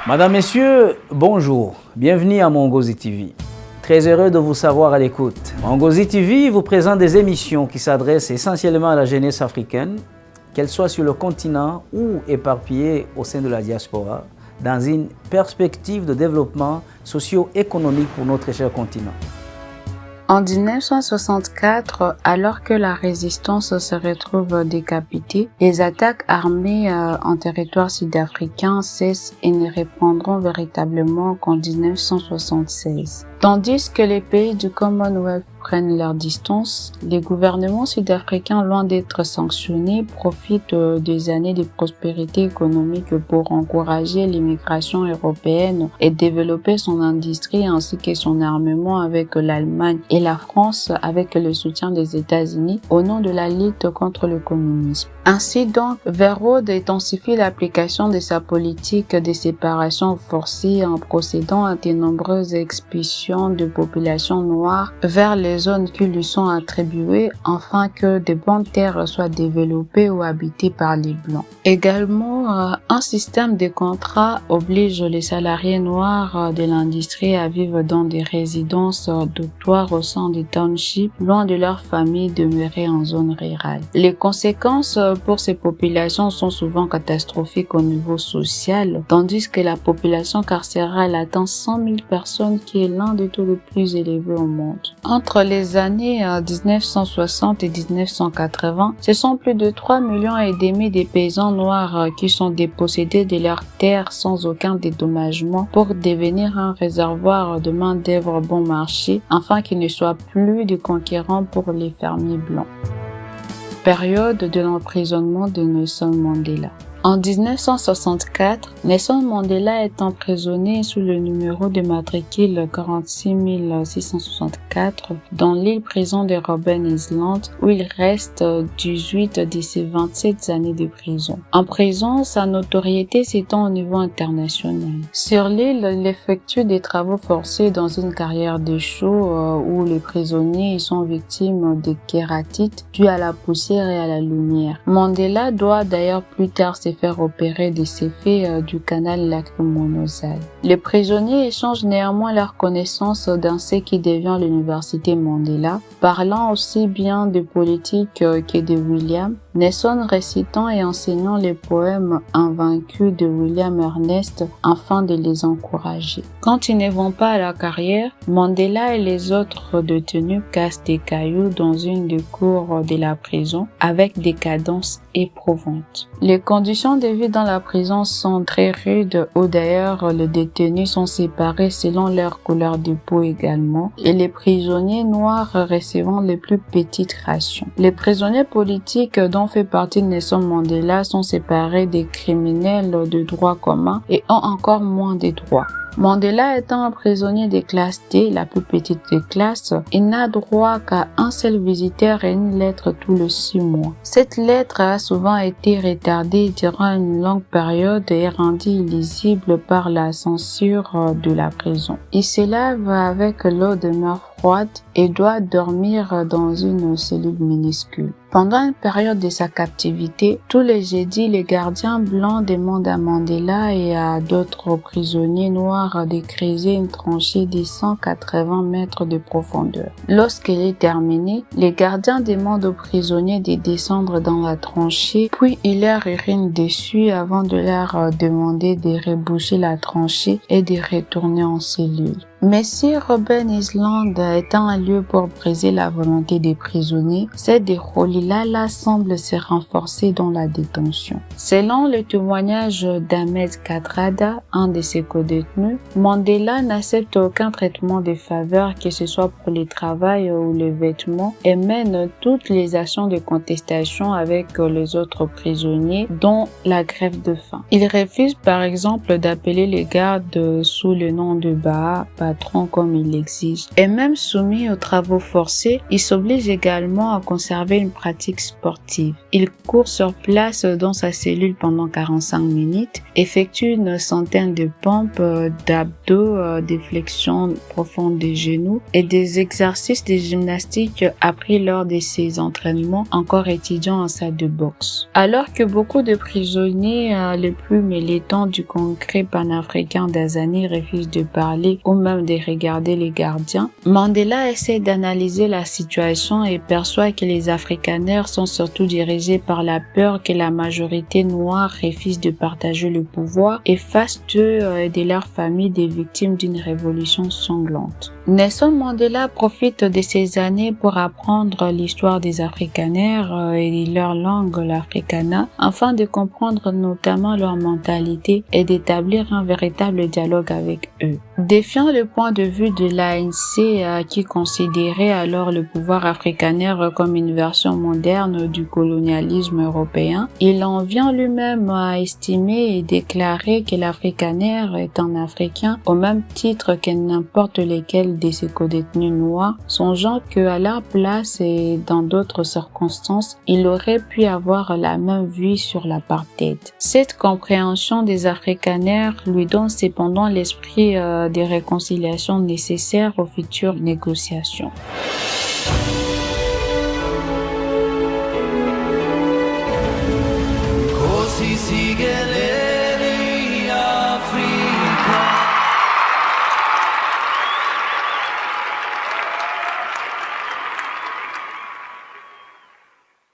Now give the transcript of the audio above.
Madame, Messieurs, bonjour. Bienvenue à Mongozi TV. Très heureux de vous savoir à l'écoute. Mongozi TV vous présente des émissions qui s'adressent essentiellement à la jeunesse africaine, qu'elle soit sur le continent ou éparpillée au sein de la diaspora, dans une perspective de développement socio-économique pour notre cher continent. En 1964, alors que la résistance se retrouve décapitée, les attaques armées en territoire sud-africain cessent et ne reprendront véritablement qu'en 1976. Tandis que les pays du Commonwealth prennent leur distance, les gouvernements sud-africains, loin d'être sanctionnés, profitent des années de prospérité économique pour encourager l'immigration européenne et développer son industrie ainsi que son armement avec l'Allemagne et la France avec le soutien des États-Unis au nom de la lutte contre le communisme. Ainsi donc, Verwoerd intensifie l'application de sa politique de séparation forcée en procédant à de nombreuses expulsions de populations noires vers les zones qui lui sont attribuées afin que de bonnes terres soient développées ou habitées par les Blancs. Également, un système de contrats oblige les salariés noirs de l'industrie à vivre dans des résidences dortoirs au sein des townships, loin de leur famille demeurée en zone rurale. Les conséquences pour ces populations sont souvent catastrophiques au niveau social, tandis que la population carcérale atteint 100 000 personnes, qui est l'un des taux les plus élevés au monde. Entre les années 1960 et 1980, ce sont plus de 3,5 millions de paysans noirs qui sont dépossédés de leurs terres sans aucun dédommagement pour devenir un réservoir de main-d'œuvre bon marché, afin qu'ils ne soient plus des concurrents pour les fermiers blancs. Période de l'emprisonnement de Nelson Mandela. En 1964, Nelson Mandela est emprisonné sous le numéro de matricule 46 664 dans l'île prison de Robben Island, où il reste 18 de ses 27 années de prison. En prison, sa notoriété s'étend au niveau international. Sur l'île, il effectue des travaux forcés dans une carrière de chaux où les prisonniers sont victimes de kératite due à la poussière et à la lumière. Mandela doit d'ailleurs plus tard se faire opérer des effets du canal lacrymonosal. Les prisonniers échangent néanmoins leurs connaissances dans ce qui devient l'université Mandela, parlant aussi bien de politique que de William, Nelson récitant et enseignant les poèmes invaincus de William Ernest afin de les encourager. Quand ils ne vont pas à la carrière, Mandela et les autres détenus cassent des cailloux dans une des cours de la prison avec des cadences éprouvantes. Les conditions de vie dans la prison sont très rudes, où d'ailleurs les détenus sont séparés selon leur couleur de peau également, et les prisonniers noirs recevant les plus petites rations. Les prisonniers politiques dont fait partie Nelson Mandela sont séparés des criminels de droit commun et ont encore moins de droits. Mandela étant un prisonnier de classe D, la plus petite des classes, il n'a droit qu'à un seul visiteur et une lettre tous les 6 mois. Cette lettre a souvent été retardée durant une longue période et rendue illisible par la censure de la prison. Il se lave avec l'eau de mer froide et doit dormir dans une cellule minuscule. Pendant une période de sa captivité, tous les jeudis, les gardiens blancs demandent à Mandela et à d'autres prisonniers noirs de creuser une tranchée de 180 mètres de profondeur. Lorsqu'elle est terminée, les gardiens demandent aux prisonniers de descendre dans la tranchée, puis ils leur urinent dessus avant de leur demander de reboucher la tranchée et de retourner en cellule. Mais si Robben Island étant un lieu pour briser la volonté des prisonniers, cette déroulée-là semble se renforcer dans la détention. Selon le témoignage d'Ahmed Kathrada, un de ses codétenus, Mandela n'accepte aucun traitement de faveur, que ce soit pour le travail ou les vêtements, et mène toutes les actions de contestation avec les autres prisonniers, dont la grève de faim. Il refuse par exemple d'appeler les gardes sous le nom de Baha, patron comme il l'exige. Et même soumis aux travaux forcés, il s'oblige également à conserver une pratique sportive. Il court sur place dans sa cellule pendant 45 minutes, effectue une centaine de pompes, d'abdos, des flexions profondes des genoux et des exercices de gymnastique appris lors de ses entraînements encore étudiant en salle de boxe. Alors que beaucoup de prisonniers les plus militants du congrès panafricain d'Azani refusent de parler ou même de regarder les gardiens, Mandela essaie d'analyser la situation et perçoit que les afrikaners sont surtout dirigés par la peur que la majorité noire refuse de partager le pouvoir et fasse d'eux et de leurs familles des victimes d'une révolution sanglante. Nelson Mandela profite de ces années pour apprendre l'histoire des afrikaners et leur langue, l'afrikana, afin de comprendre notamment leur mentalité et d'établir un véritable dialogue avec eux. Défiant le point de vue de l'ANC qui considérait alors le pouvoir afrikaner comme une version moderne du colonialisme européen, il en vient lui-même à estimer et déclarer que l'afrikaner est un Africain au même titre que n'importe lequel de ses codétenus noirs, songeant qu'à leur place et dans d'autres circonstances, il aurait pu avoir la même vue sur l'apartheid. Cette compréhension des afrikaners lui donne cependant l'esprit des réconciliations nécessaires aux futures négociations.